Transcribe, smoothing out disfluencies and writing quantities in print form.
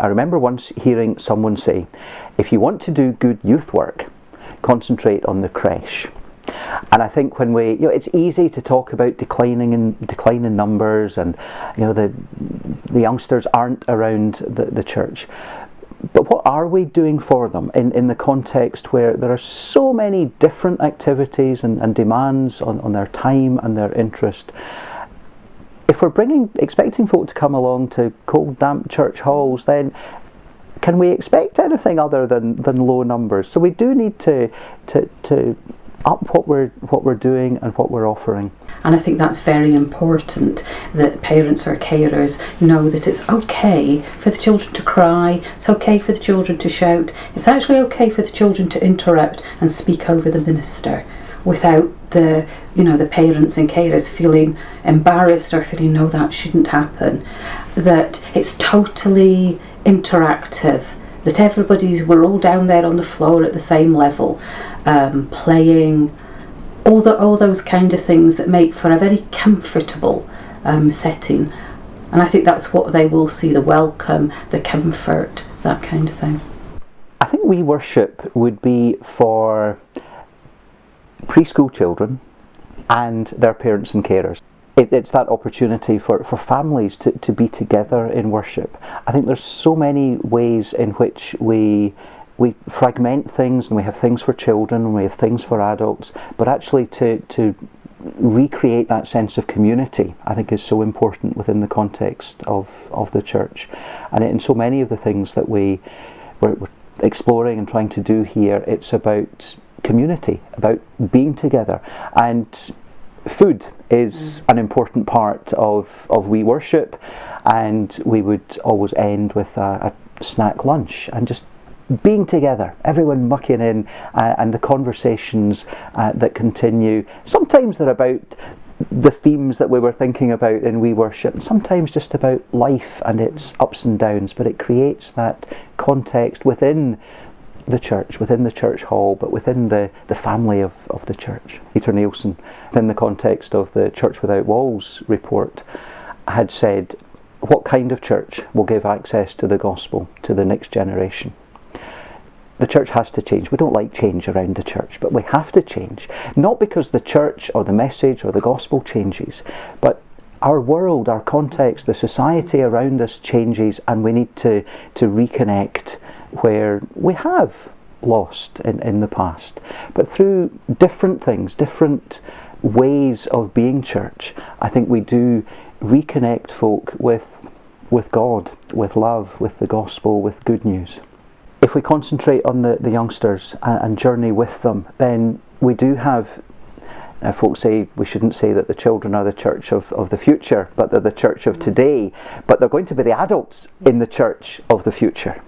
I remember once hearing someone say, if you want to do good youth work, concentrate on the creche. And I think when we, it's easy to talk about declining numbers, and the youngsters aren't around the church. But what are we doing for them in the context where there are so many different activities and demands on their time and their interest? If we're expecting folk to come along to cold, damp church halls, then can we expect anything other than low numbers? So we do need to up what we're doing and what we're offering. And I think that's very important, that parents or carers know that it's okay for the children to cry, it's okay for the children to shout, it's actually okay for the children to interrupt and speak over the minister without the parents and carers feeling embarrassed or feeling, no, that shouldn't happen. That it's totally interactive, that we're all down there on the floor at the same level, playing, all those kind of things that make for a very comfortable setting. And I think that's what they will see, the welcome, the comfort, that kind of thing. I think we worship would be for preschool children and their parents and carers. It's that opportunity for families to be together in worship. I think there's so many ways in which we fragment things, and we have things for children and we have things for adults, but actually to recreate that sense of community, I think, is so important within the context of the church. And in so many of the things that we're exploring and trying to do here, it's about community, about being together. And food is an important part of we worship, and we would always end with a snack lunch and just being together, everyone mucking in, and the conversations that continue. Sometimes they're about the themes that we were thinking about in We Worship, and sometimes just about life and its ups and downs, but it creates that context within the church hall, but within the family of the church. Peter Nielsen, within the context of the Church Without Walls report, had said, what kind of church will give access to the gospel to the next generation? The church has to change. We don't like change around the church, but we have to change. Not because the church or the message or the gospel changes, but our world, our context, the society around us changes, and we need to reconnect where we have lost in the past. But through different things, different ways of being church, I think we do reconnect folk with God, with love, with the gospel, with good news. If we concentrate on the youngsters and journey with them, then we do have, folks say we shouldn't say that the children are the church of the future, but they're the church of today, but they're going to be the adults in the church of the future.